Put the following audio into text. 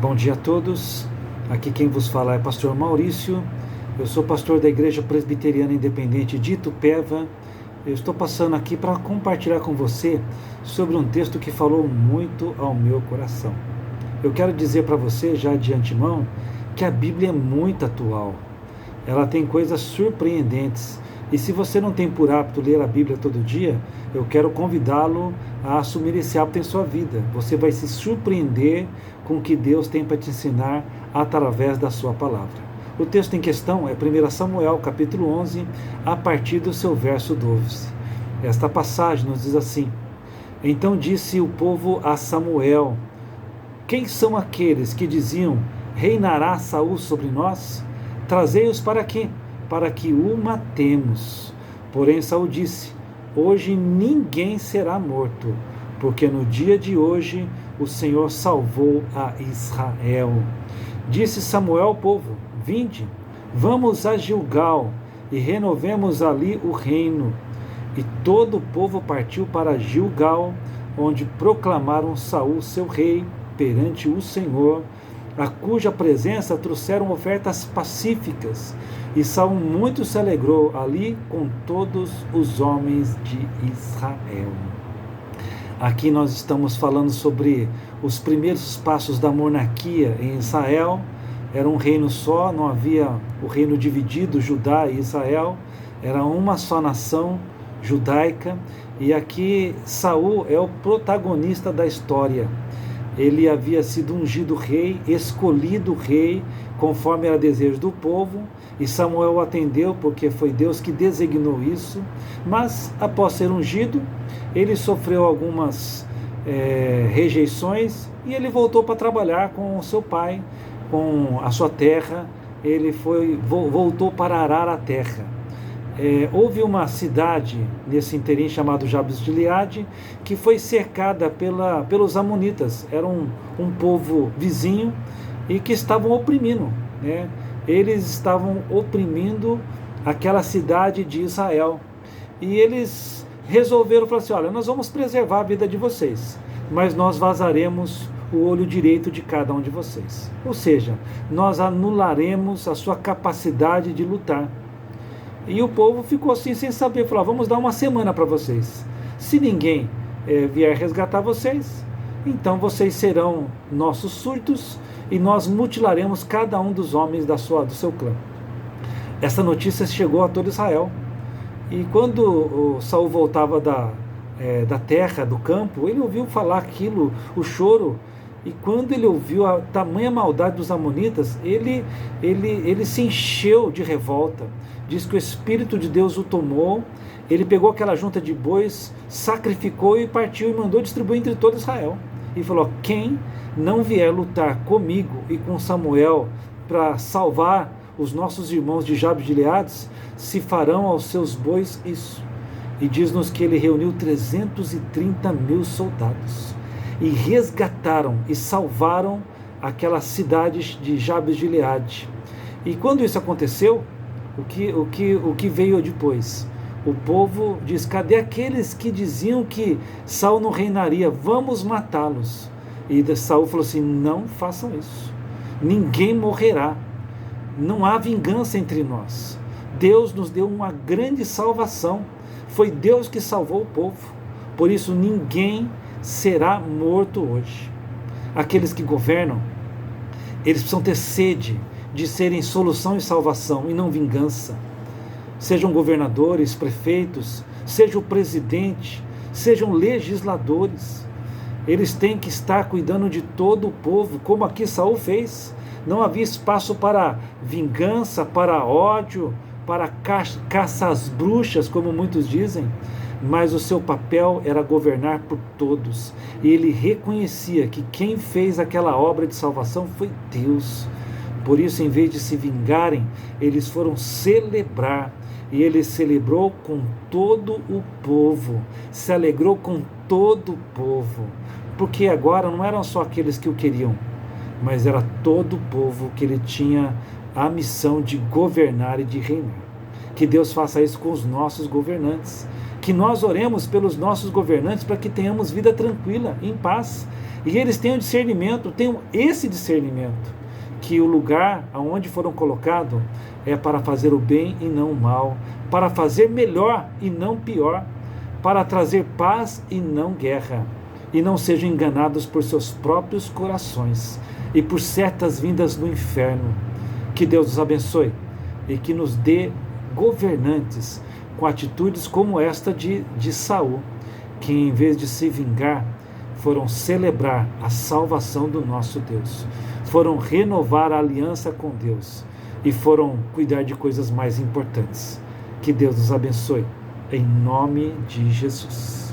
Bom dia a todos, aqui quem vos fala é pastor Maurício, eu sou pastor da Igreja Presbiteriana Independente de Itupeva. Eu estou passando aqui para compartilhar com você sobre um texto que falou muito ao meu coração. Eu quero dizer para você já de antemão que a Bíblia é muito atual, ela tem coisas surpreendentes. E se você não tem por hábito ler a Bíblia todo dia, eu quero convidá-lo a assumir esse hábito em sua vida. Você vai se surpreender com o que Deus tem para te ensinar através da sua palavra. O texto em questão é 1 Samuel, capítulo 11, a partir do seu verso 12. Esta passagem nos diz assim: Então disse o povo a Samuel: Quem são aqueles que diziam, reinará Saul sobre nós? Trazei-os para aqui, para que o matemos. Porém Saul disse: Hoje ninguém será morto, porque no dia de hoje o Senhor salvou a Israel. Disse Samuel ao povo: Vinde, vamos a Gilgal e renovemos ali o reino. E todo o povo partiu para Gilgal, onde proclamaram Saul seu rei perante o Senhor, a cuja presença trouxeram ofertas pacíficas. E Saul muito se alegrou ali com todos os homens de Israel. Aqui nós estamos falando sobre os primeiros passos da monarquia em Israel. Era um reino só, não havia o reino dividido, Judá e Israel. Era uma só nação judaica. E aqui Saul é o protagonista da história. Ele havia sido ungido rei, escolhido rei, conforme era desejo do povo, e Samuel o atendeu, porque foi Deus que designou isso. Mas, após ser ungido, ele sofreu algumas rejeições, e ele voltou para trabalhar com o seu pai, com a sua terra. Ele voltou para arar a terra. Houve uma cidade nesse interim chamado Jabes de Gileade, que foi cercada pelos amonitas. Era um povo vizinho e que estavam oprimindo, né? Eles estavam oprimindo aquela cidade de Israel. E eles resolveram falar assim: olha, nós vamos preservar a vida de vocês, mas nós vazaremos o olho direito de cada um de vocês. Ou seja, nós anularemos a sua capacidade de lutar. E o povo ficou assim sem saber, falou: vamos dar uma semana para vocês. Se ninguém vier resgatar vocês, então vocês serão nossos súditos e nós mutilaremos cada um dos homens do seu clã. Essa notícia chegou a todo Israel. E quando o Saul voltava da terra, do campo, ele ouviu falar aquilo, o choro. E quando ele ouviu a tamanha maldade dos amonitas, ele se encheu de revolta. Diz que o Espírito de Deus o tomou. Ele pegou aquela junta de bois, sacrificou e partiu e mandou distribuir entre todo Israel. E falou: quem não vier lutar comigo e com Samuel para salvar os nossos irmãos de Jabes de Gileade, se farão aos seus bois isso. E diz-nos que ele reuniu 330 mil soldados e resgataram e salvaram aquela cidade de Jabes de Gileade. E quando isso aconteceu, o que veio depois? O povo diz: cadê aqueles que diziam que Saul não reinaria? Vamos matá-los. E Saul falou assim: não façam isso, ninguém morrerá, não há vingança entre nós. Deus nos deu uma grande salvação, foi Deus que salvou o povo, por isso ninguém será morto hoje. Aqueles que governam, eles precisam ter sede de serem solução e salvação e não vingança. Sejam governadores, prefeitos, seja o presidente, sejam legisladores, eles têm que estar cuidando de todo o povo, como aqui Saul fez. Não havia espaço para vingança, para ódio, para caça às bruxas, como muitos dizem, mas o seu papel era governar por todos. E ele reconhecia que quem fez aquela obra de salvação foi Deus. Por isso, em vez de se vingarem, eles foram celebrar. E ele celebrou com todo o povo, se alegrou com todo o povo, porque agora não eram só aqueles que o queriam, mas era todo o povo que ele tinha a missão de governar e de reinar. Que Deus faça isso com os nossos governantes, que nós oremos pelos nossos governantes para que tenhamos vida tranquila, em paz, e eles tenham discernimento, tenham esse discernimento, que o lugar aonde foram colocados é para fazer o bem e não o mal, para fazer melhor e não pior, para trazer paz e não guerra, e não sejam enganados por seus próprios corações e por certas vindas do inferno. Que Deus nos abençoe e que nos dê governantes com atitudes como esta de Saul, que em vez de se vingar, foram celebrar a salvação do nosso Deus, foram renovar a aliança com Deus e foram cuidar de coisas mais importantes. Que Deus nos abençoe, em nome de Jesus.